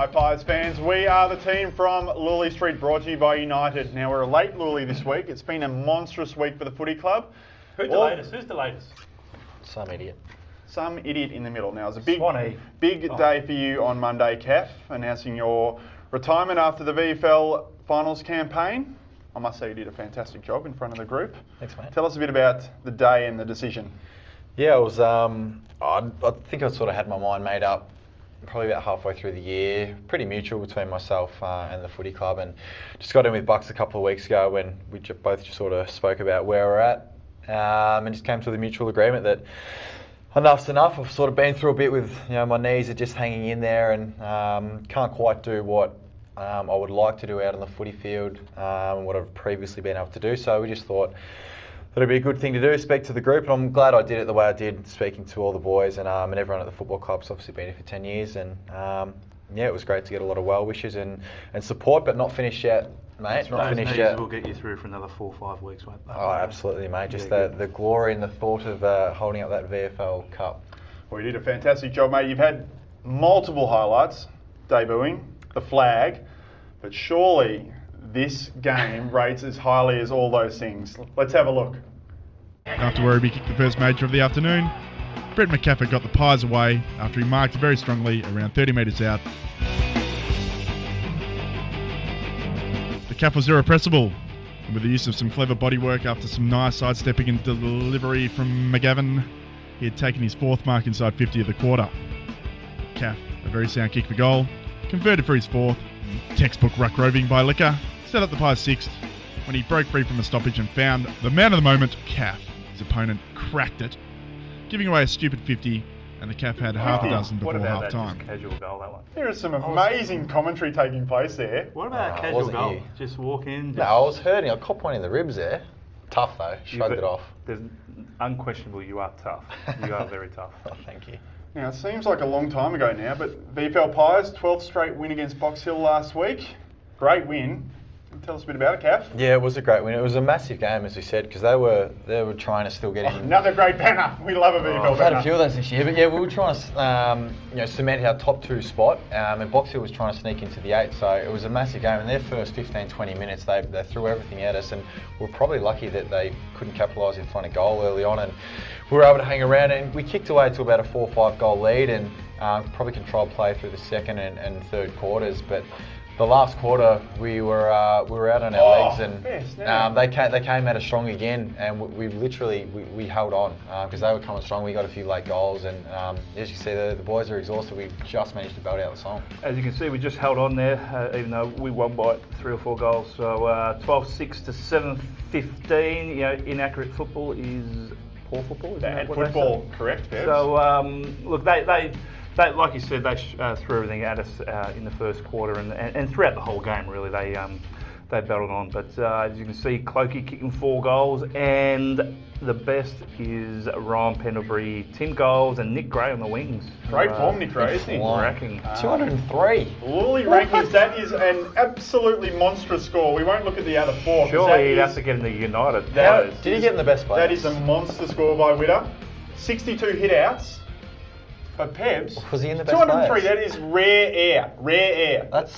Magpies fans. We are the team from Lulie Street, brought to you by United. Now, we're a late Lulie this week. It's been a monstrous week for the footy club. Who's the latest? Some idiot. Some idiot in the middle. Now, it's a big day for you on Monday, Kath, announcing your retirement after the VFL finals campaign. I must say you did a fantastic job in front of the group. Thanks, mate. Tell us a bit about the day and the decision. Yeah, it was. I think I sort of had my mind made up probably about halfway through the year. Pretty mutual between myself and the footy club, and just got in with Bucks a couple of weeks ago when we both just sort of spoke about where we're at, and just came to the mutual agreement that enough's enough. I've sort of been through a bit with, my knees are just hanging in there, and can't quite do what I would like to do out on the footy field, what I've previously been able to do. So we just thought it'd be a good thing to do, speak to the group, and I'm glad I did it the way I did, speaking to all the boys and everyone at the football club's obviously been here for 10 years, and it was great to get a lot of well wishes and support, but not finished yet, mate. Not finished yet. We'll get you through for another 4 or 5 weeks, mate. Oh, absolutely, mate. Just the glory and the thought of holding up that VFL Cup. Well, you did a fantastic job, mate. You've had multiple highlights, debuting, the flag, but surely this game rates as highly as all those things. Let's have a look. After Werribee kicked the first major of the afternoon, Brent Macaffer got the Pies away after he marked very strongly around 30 metres out. The Caff was irrepressible, and with the use of some clever bodywork after some nice sidestepping and delivery from McGavin, he had taken his 4th mark inside 50 of the quarter. Caff, a very sound kick for goal, converted for his 4th. Textbook ruck roving by Liquor set up the Pies 6th when he broke free from a stoppage and found the man of the moment, Caff. His opponent cracked it, giving away a stupid 50, and the Caff had half a dozen before half time. Casual goal, that one. There is some amazing commentary taking place there. What about a casual goal? You. Just walk in. No, I was hurting. I caught one in the ribs there. Tough though. Shrugged it off. There's unquestionable, you are tough. You are very tough. Oh, thank you. Now, it seems like a long time ago now, but VFL Pies, 12th straight win against Box Hill last week. Great win. Tell us a bit about it, Kath. Yeah, it was a great win. It was a massive game, as we said, because they were trying to still get in. Another great banner. We love a VFL banner. We've had a few of those this year, but yeah, we were trying to cement our top 2 spot, and Box Hill was trying to sneak into the 8, so it was a massive game. In their first 15-20 minutes, they threw everything at us, and we were probably lucky that they couldn't capitalise in front of goal early on, and we were able to hang around, and we kicked away to about a 4-5 goal lead, and probably controlled play through the second and third quarters, but the last quarter we were out on our legs, and they came at us strong again, and we literally held on because they were coming strong. We got a few late goals, and as you see, the boys are exhausted. We just managed to belt out the song. As you can see, we just held on there, even though we won by 3 or 4 goals. So 12-6 to 7-15. Inaccurate football is poor football. Bad football, correct? Yes. So look, they like you said, they threw everything at us in the first quarter and throughout the whole game. Really, they battled on. But as you can see, Clokey kicking 4 goals, and the best is Ryan Pendlebury, 10 goals, and Nick Gray on the wings. Great form, Nick Gray, isn't he? Racking 203. Lulie rankings. That is an absolutely monstrous score. We won't look at the other 4. Surely he'd have to get in the United. Did he get in the best place? That is a monster score by Witter. 62 hit-outs. But Pebs, was he in the best 203, players? that is rare air. That's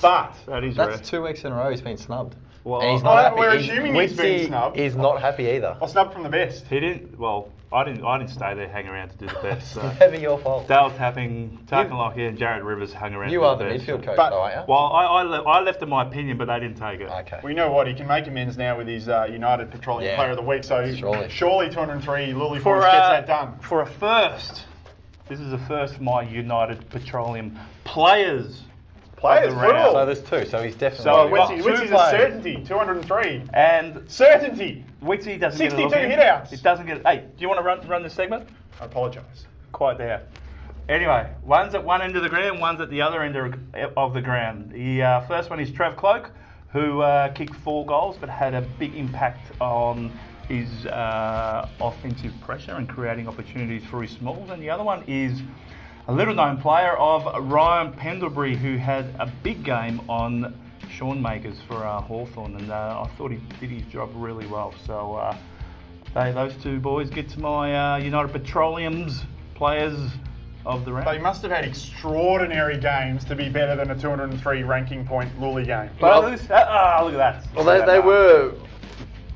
2 weeks in a row he's been snubbed. Well, and he's not happy. We're assuming he's been snubbed. He's not happy either. I'll snub from the best. He didn't. Well, I didn't stay there, hang around to do the best. So. It's never your fault. Dale talking like and Jared Rivers hung around. You are the midfield coach, though, aren't you? Well, I left in my opinion, but they didn't take it. Okay. We know what, he can make amends now with his United Petroleum Player of the Week. So surely 203 Lulie Force gets that done. For a first. This is the first of my United Petroleum players. Plural. So there's 2. So he's definitely. So Witsy's a certainty. 203. And certainty. Witsy doesn't 62 get a look hit-outs. It doesn't get. Hey, do you want to run this segment? I apologise. Quite there. Anyway, one's at one end of the ground, one's at the other end of the ground. The first one is Trav Cloak, who kicked 4 goals, but had a big impact on his offensive pressure and creating opportunities for his smalls. And the other one is a little-known player of Ryan Pendlebury, who had a big game on Sean Makers for Hawthorn, and I thought he did his job really well. So those 2 boys get to my United Petroleum's players of the round. They must have had extraordinary games to be better than a 203 ranking point Lulie game. But look at that. Well, they were,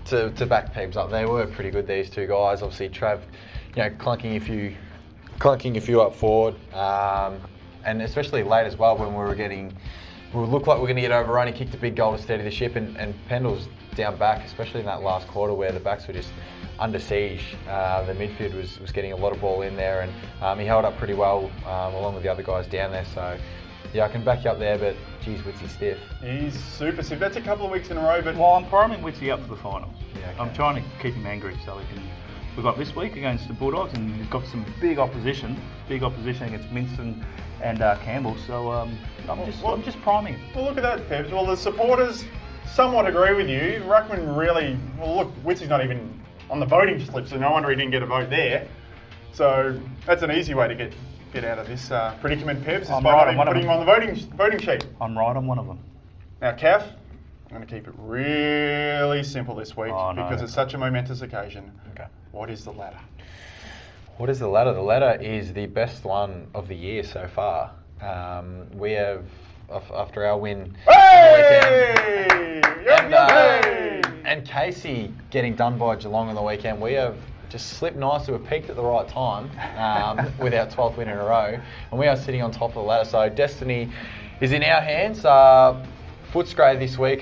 to back Peebs up, they were pretty good, these two guys. Obviously, Trav, clunking a few up forward, and especially late as well when we looked like we were going to get overrun. He kicked a big goal to steady the ship, and Pendle's down back, especially in that last quarter where the backs were just under siege. The midfield was getting a lot of ball in there, and he held up pretty well along with the other guys down there. So, yeah, I can back you up there, but geez, Witsy stiff. He's super stiff. That's a couple of weeks in a row, but... Well, I'm priming Witsy up for the finals. Yeah, okay. I'm trying to keep him angry so he can... We've got this week against the Bulldogs, and he's got some big opposition against Minston and Campbell. So I'm just priming him. Well, look at that, Pebs. Well, the supporters somewhat agree with you. Ruckman really... Well, look, Witsy's not even on the voting slip, so no wonder he didn't get a vote there. So that's an easy way to get out of this predicament, Pebs, is by not even putting him on the voting sheet. I'm right on one of them. Now, Kath, I'm going to keep it really simple this week because it's such a momentous occasion. Okay. What is the ladder? What is the ladder? The ladder is the best one of the year so far. We have, after our win Hey! on the Hey! weekend, and Casey getting done by Geelong on the weekend, we have just slipped nicely. We've peaked at the right time with our 12th win in a row, and we are sitting on top of the ladder. So destiny is in our hands. Footscray this week,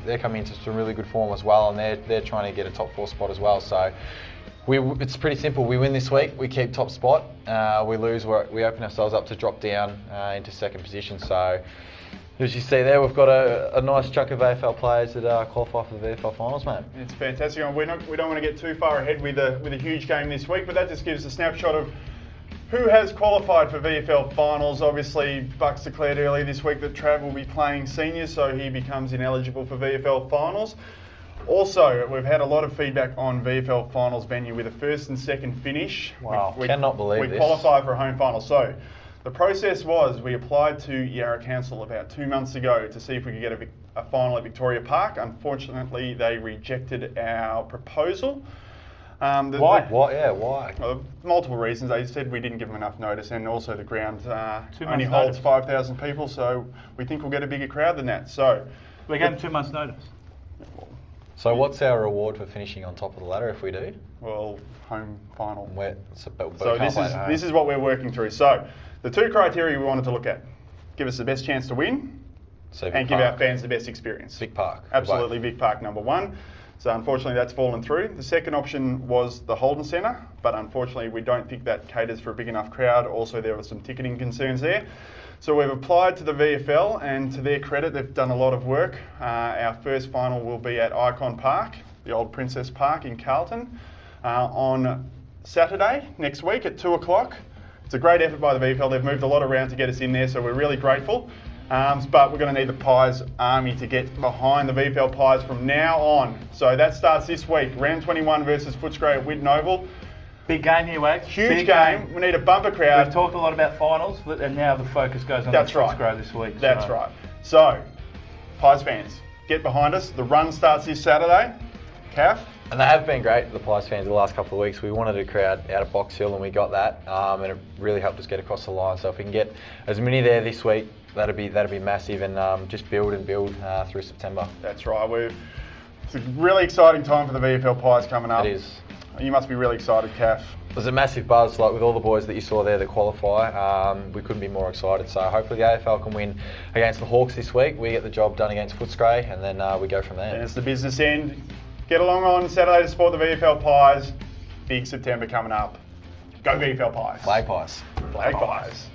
they're coming into some really good form as well, and they're trying to get a top 4 spot as well. So it's pretty simple. We win this week, we keep top spot. We lose, we open ourselves up to drop down into second position. So as you see there, we've got a nice chunk of AFL players that qualify for the VFL finals, mate. It's fantastic. We don't want to get too far ahead with a huge game this week, but that just gives a snapshot of who has qualified for VFL finals. Obviously, Bucks declared earlier this week that Trav will be playing seniors, so he becomes ineligible for VFL finals. Also, we've had a lot of feedback on VFL finals venue with a first and second finish. Wow, cannot believe this. We qualified for a home final. So the process was we applied to Yarra Council about 2 months ago to see if we could get a final at Victoria Park. Unfortunately, they rejected our proposal. Why? Why? Multiple reasons. They said we didn't give them enough notice, and also the ground only notice. holds 5,000 people, so we think we'll get a bigger crowd than that. So we gave them 2 months' notice. So what's our reward for finishing on top of the ladder if we do? Well, home final. So this is what we're working through. So the 2 criteria we wanted to look at: give us the best chance to win, and give our fans the best experience. Vic Park. Absolutely, Vic Park number 1. So unfortunately that's fallen through. The second option was the Holden Centre, but unfortunately we don't think that caters for a big enough crowd. Also, there were some ticketing concerns there. So we've applied to the VFL, and to their credit, they've done a lot of work. Our first final will be at Icon Park, the old Princess Park in Carlton, on Saturday next week at 2 o'clock. It's a great effort by the VFL. They've moved a lot around to get us in there, so we're really grateful. But we're going to need the Pies army to get behind the VFL Pies from now on. So that starts this week. Round 21 versus Footscray at Whitten Oval. Big game here, Wags. Huge game. We need a bumper crowd. We've talked a lot about finals, and now the focus goes on Footscray this week. That's right. So, Pies fans, get behind us. The run starts this Saturday. Kath? And they have been great, the Pies fans, the last couple of weeks. We wanted a crowd out of Box Hill, and we got that, and it really helped us get across the line. So if we can get as many there this week, that'd be massive, and just build through September. That's right. It's a really exciting time for the VFL Pies coming up. It is. You must be really excited, Kath. There's a massive buzz, like with all the boys that you saw there that qualify. We couldn't be more excited. So hopefully the AFL can win against the Hawks this week. We get the job done against Footscray, and then we go from there. And it's the business end. Get along on Saturday to support the VFL Pies. Big September coming up. Go VFL Pies. Flag Pies. Flag Pies.